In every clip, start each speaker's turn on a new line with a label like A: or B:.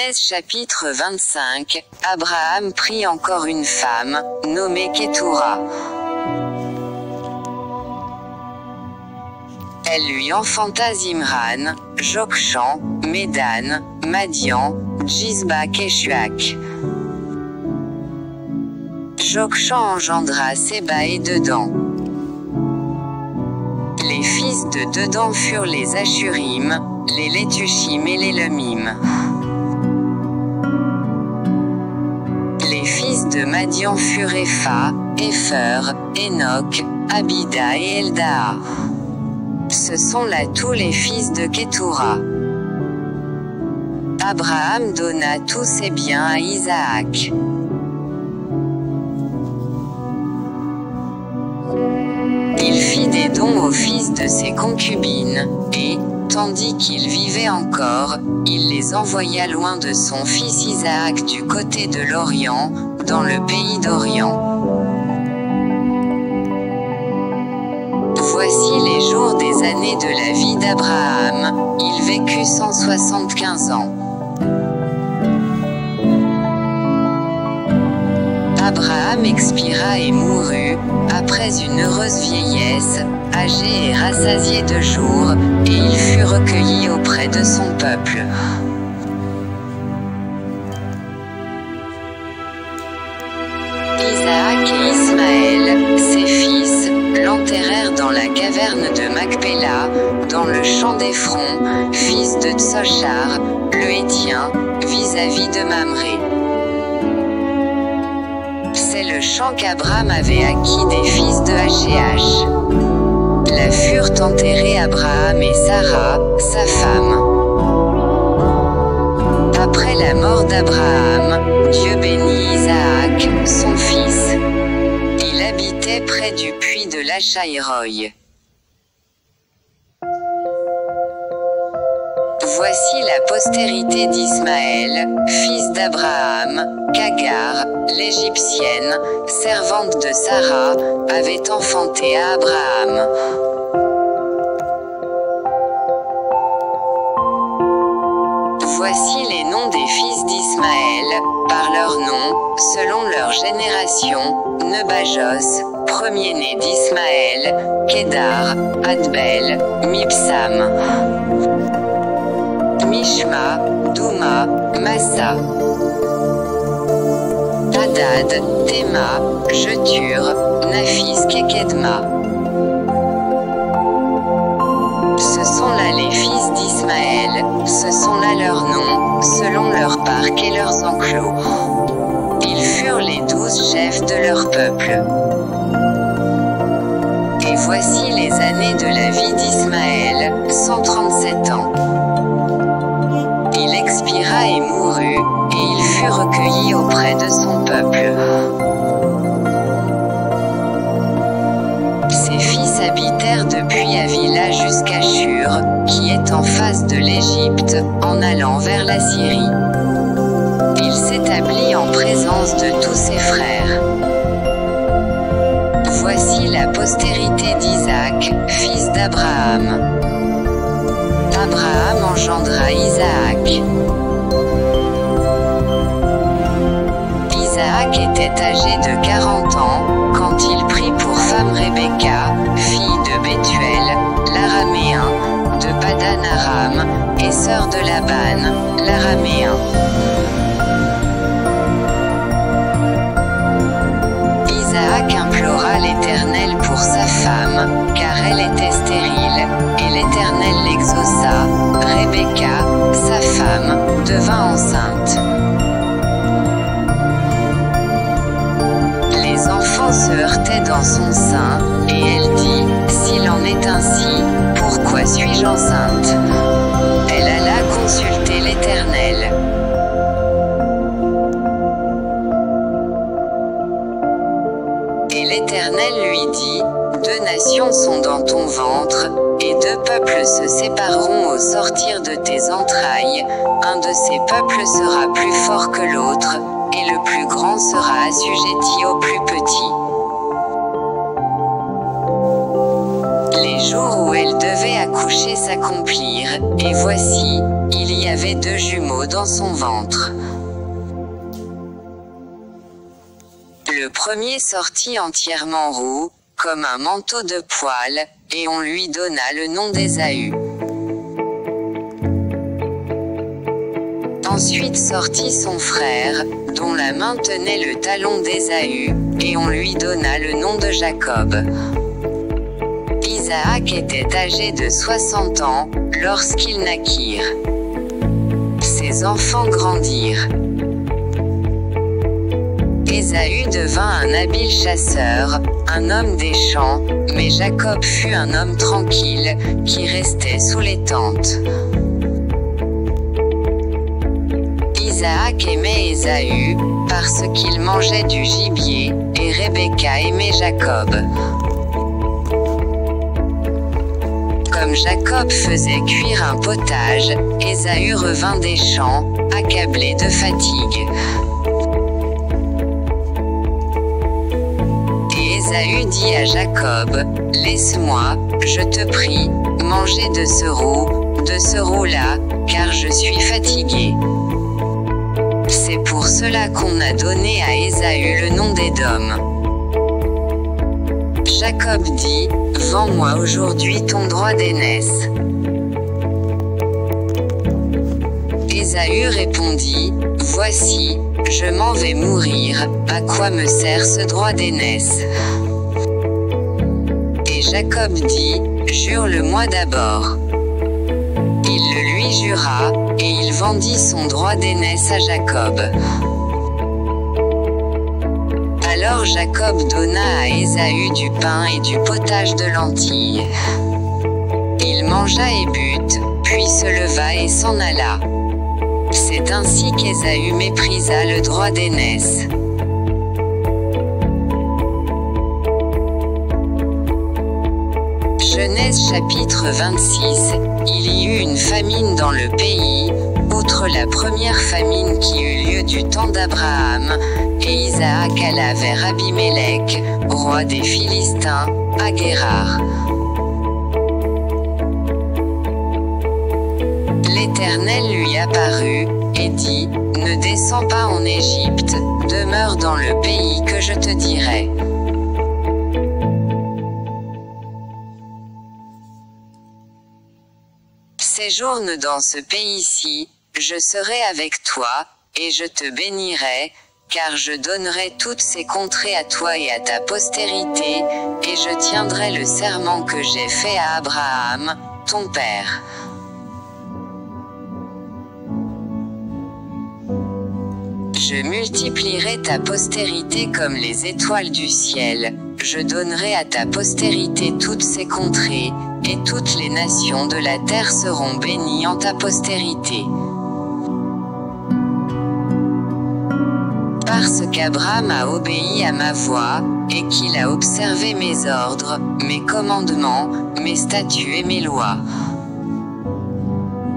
A: Genèse chapitre 25, Abraham prit encore une femme, nommée Kétoura. Elle lui enfanta Zimran, Jokshan, Médan, Madian, Djisbak et Shuak. Jokshan engendra Séba et Dedan. Les fils de Dedan furent les Ashurim, les Létushim et les Lumim. Les fils de Madian furent Épha, Épher, Enoch, Abida et Eldaa. Ce sont là tous les fils de Kétoura. Abraham donna tous ses biens à Isaac. Il fit des dons aux fils de ses concubines, et, tandis qu'il vivait encore, il les envoya loin de son fils Isaac du côté de l'Orient, dans le pays d'Orient. Voici les jours des années de la vie d'Abraham, il vécut 175 ans. Abraham expira et mourut, après une heureuse vieillesse, âgé et rassasié de jours, et il fut recueilli auprès de son peuple. Isaac et Ismaël, ses fils, l'enterrèrent dans la caverne de Macpéla, dans le champ d'Éphron, fils de Tsochar, le Héthien, vis-à-vis de Mamré. C'est le champ qu'Abraham avait acquis des fils de Hachéach. Là furent enterrés Abraham et Sarah, sa femme. Après la mort d'Abraham, Dieu bénit Isaac, son fils. Il habitait près du puits de Lachaïroï. Voici la postérité d'Ismaël, fils d'Abraham, qu'Agar, l'Égyptienne, servante de Sarah, avait enfanté à Abraham. Voici les noms des fils d'Ismaël, par leurs noms, selon leur génération: Nebajos, premier-né d'Ismaël, Kédar, Adbel, Mibsam, Mishma, Douma, Massa, Hadad, Théma, Jetur, Naphis et Kedma. Ce sont là les fils d'Ismaël, ce sont là leurs noms, selon leurs parcs et leurs enclos. Ils furent les 12 chefs de leur peuple. Et voici les années de la vie d'Ismaël, 137 ans. Il expira et mourut, et il fut recueilli auprès de son peuple. Ses fils habitèrent depuis Avila jusqu'à Shur, qui est en face de l'Égypte, en allant vers la Syrie. Il s'établit en présence de tous ses frères. Voici la postérité d'Isaac, fils d'Abraham. Abraham engendra Isaac. Isaac était âgé de 40 ans, quand il prit pour femme Rebecca, fille de Bethuel, l'Araméen, de Padan Aram, et sœur de Laban, l'Araméen. Isaac implora l'Éternel pour sa femme, car elle était stérile, et l'Éternel l'exauça. Rebecca, sa femme, devint enceinte. Les enfants se heurtaient dans son sein, et elle dit: s'il en est ainsi, pourquoi suis-je enceinte? Elle alla consulter l'Éternel. Et l'Éternel lui dit: 2 nations sont dans ton ventre, et 2 peuples se sépareront au sortir de tes entrailles. Un de ces peuples sera plus fort que l'autre, et le plus grand sera assujetti au plus petit. Les jours où elle devait accoucher s'accomplirent, et voici, il y avait 2 jumeaux dans son ventre. Le premier sortit entièrement roux, comme un manteau de poil, et on lui donna le nom d'Ésaü. Ensuite sortit son frère, dont la main tenait le talon d'Ésaü, et on lui donna le nom de Jacob. Isaac était âgé de 60 ans, lorsqu'ils naquirent. Ses enfants grandirent. Ésaü devint un habile chasseur, un homme des champs, mais Jacob fut un homme tranquille, qui restait sous les tentes. Isaac aimait Ésaü, parce qu'il mangeait du gibier, et Rebecca aimait Jacob. Comme Jacob faisait cuire un potage, Ésaü revint des champs, accablé de fatigue. Et Ésaü dit à Jacob, « Laisse-moi, je te prie, manger de ce roux-là, car je suis fatigué. » C'est pour cela qu'on a donné à Ésaü le nom d'Édom. Jacob dit, « Vends-moi aujourd'hui ton droit d'aînesse. » Ésaü répondit, « Voici, je m'en vais mourir, à quoi me sert ce droit d'aînesse? » Et Jacob dit, « Jure-le-moi d'abord. » Il le lui jura, et il vendit son droit d'aînesse à Jacob. Alors Jacob donna à Ésaü du pain et du potage de lentilles. Il mangea et but, puis se leva et s'en alla. C'est ainsi qu'Ésaü méprisa le droit d'aînesse. Genèse chapitre 26, il y eut une famine dans le pays, outre la première famine qui eut lieu du temps d'Abraham, et Isaac alla vers Abimélec, roi des Philistins, à Guérar. L'Éternel lui apparut, et dit, « Ne descends pas en Égypte, demeure dans le pays que je te dirai. » Séjourne dans ce pays-ci, je serai avec toi, et je te bénirai, car je donnerai toutes ces contrées à toi et à ta postérité, et je tiendrai le serment que j'ai fait à Abraham, ton père. Je multiplierai ta postérité comme les étoiles du ciel, je donnerai à ta postérité toutes ces contrées, et toutes les nations de la terre seront bénies en ta postérité. Parce qu'Abraham a obéi à ma voix, et qu'il a observé mes ordres, mes commandements, mes statuts et mes lois.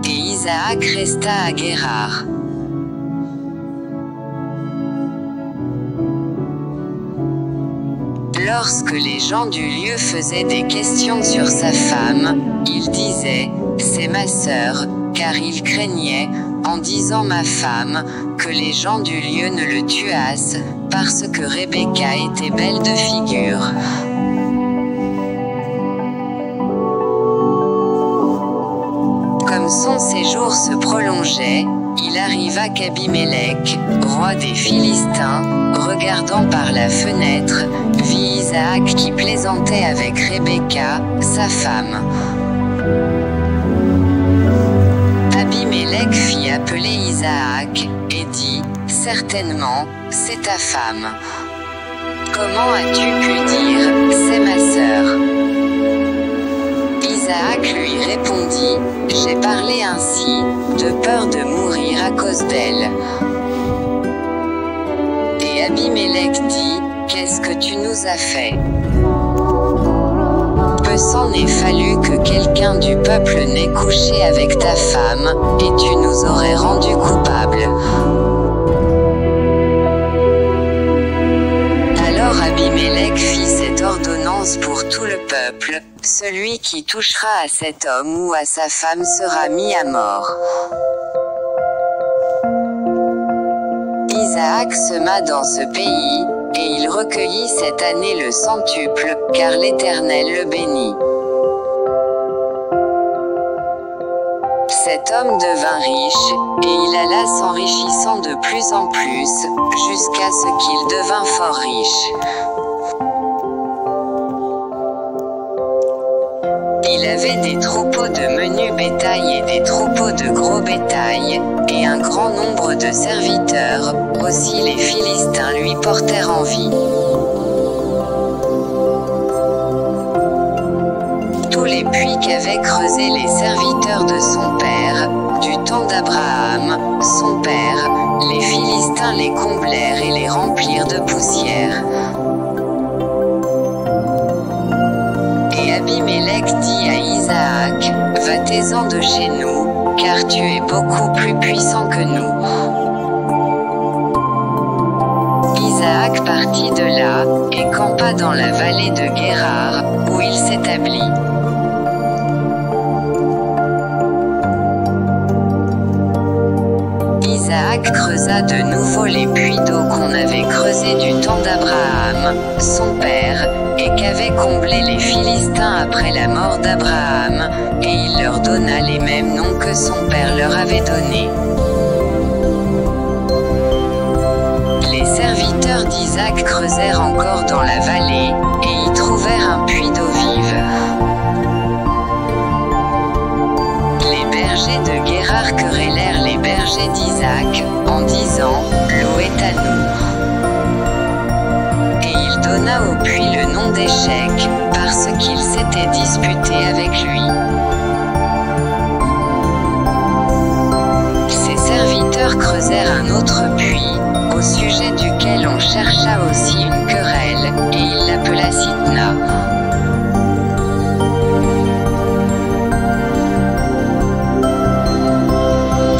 A: Et Isaac resta à Guérar. Lorsque les gens du lieu faisaient des questions sur sa femme, ils disaient, « C'est ma sœur », car ils craignaient, en disant ma femme, que les gens du lieu ne le tuassent, parce que Rebecca était belle de figure. Comme son séjour se prolongeait, il arriva qu'Abimélec, roi des Philistins, regardant par la fenêtre, vit Isaac qui plaisantait avec Rebecca, sa femme. Abimélec fit appeler Isaac, et dit, « Certainement, c'est ta femme. Comment as-tu pu dire, c'est ma sœur ?» Isaac lui répondit, « J'ai parlé ainsi, de peur de mourir à cause d'elle. » Et Abimélec dit, « Qu'est-ce que tu nous as fait? Peu s'en est fallu que quelqu'un du peuple n'ait couché avec ta femme, et tu nous aurais rendus coupables. » Alors Abimélec fit cette ordonnance pour tout le peuple, « Celui qui touchera à cet homme ou à sa femme sera mis à mort. » Isaac sema dans ce pays, et il recueillit cette année le centuple, car l'Éternel le bénit. Cet homme devint riche, et il alla s'enrichissant de plus en plus, jusqu'à ce qu'il devint fort riche. Il avait des troupeaux de menu bétail et des troupeaux de gros bétail, et un grand nombre de serviteurs, aussi les Philistins lui portèrent envie. Tous les puits qu'avaient creusés les serviteurs de son père, du temps d'Abraham, son père, les Philistins les comblèrent et les remplirent de poussière. Et Abimelech dit à Isaac, va-t'en de chez nous, car tu es beaucoup plus puissant que nous. Isaac partit de là, et campa dans la vallée de Guérar, où il s'établit. Isaac creusa de nouveau les puits d'eau qu'on avait creusés du temps d'Abraham, son père, et qu'avaient comblés les Philistins après la mort d'Abraham, et il leur donna les mêmes noms que son père leur avait donnés. Les serviteurs d'Isaac creusèrent encore dans la vallée, et y trouvèrent un puits d'eau vive. Les bergers de Guérar querellèrent les bergers d'Isaac, en disant, l'eau est à nous. Et il donna au puits le nom d'Échec, parce qu'ils s'étaient disputés avec lui. Ses serviteurs creusèrent un autre puits, au sujet duquel on chercha aussi une querelle, et il l'appela Sitna.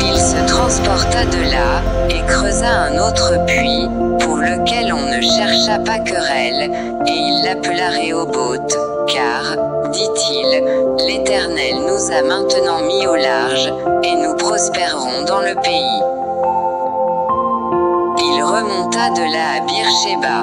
A: Il se transporta de là, et creusa un autre puits, pour lequel on ne chercha pas querelle, et il l'appela Rehoboth, car, dit-il, l'Éternel nous a maintenant mis au large, et nous prospérerons dans le pays. Il remonta de là à Beersheba.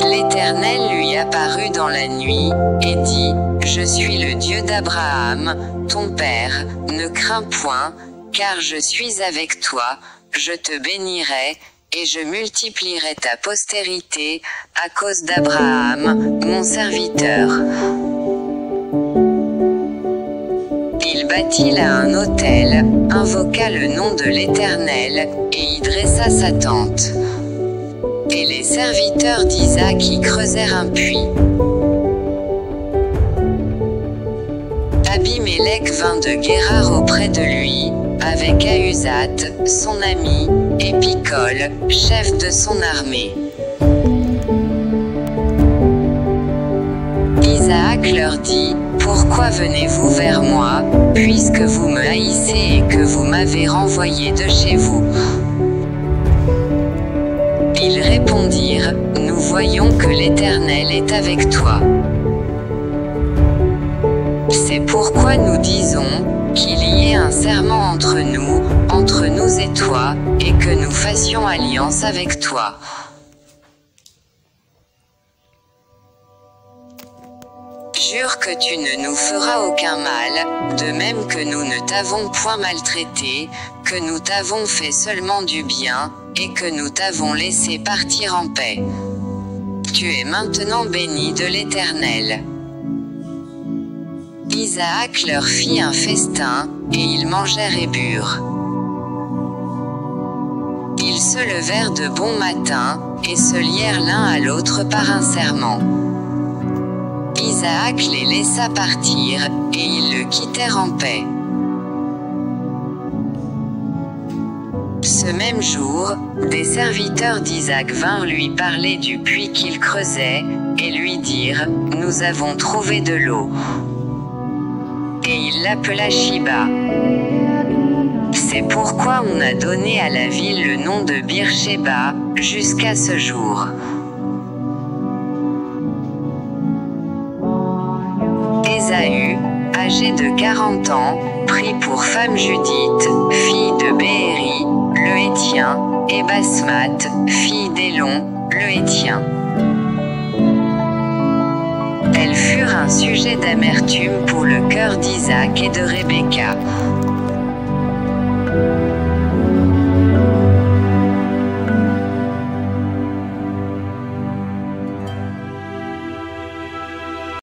A: L'Éternel lui apparut dans la nuit, et dit, je suis le Dieu d'Abraham, ton père, ne crains point, car je suis avec toi, je te bénirai, et je multiplierai ta postérité, à cause d'Abraham, mon serviteur. Il bâtit là un autel, invoqua le nom de l'Éternel, et y dressa sa tente. Et les serviteurs d'Isaac y creusèrent un puits. Abimelech vint de Guérar auprès de lui, avec Ahuzat, son ami, et Picol, chef de son armée. Isaac leur dit, pourquoi venez-vous vers moi, puisque vous me haïssez et que vous m'avez renvoyé de chez vous? Ils répondirent, nous voyons que l'Éternel est avec toi. C'est pourquoi nous disons, qu'il y ait un serment entre nous et toi, et que nous fassions alliance avec toi. Jure que tu ne nous feras aucun mal, de même que nous ne t'avons point maltraité, que nous t'avons fait seulement du bien, et que nous t'avons laissé partir en paix. Tu es maintenant béni de l'Éternel. Isaac leur fit un festin, et ils mangèrent et burent. Ils se levèrent de bon matin, et se lièrent l'un à l'autre par un serment. Isaac les laissa partir, et ils le quittèrent en paix. Ce même jour, des serviteurs d'Isaac vinrent lui parler du puits qu'il creusait, et lui dirent, nous avons trouvé de l'eau. Et il l'appela Shiba. C'est pourquoi on a donné à la ville le nom de Beersheba, jusqu'à ce jour. Ésaü, âgée de 40 ans, prit pour femme Judith, fille de Béhéri, le Héthien, et Basmath, fille d'Élon, le Héthien. Elles furent un sujet d'amertume pour le cœur d'Isaac et de Rebecca.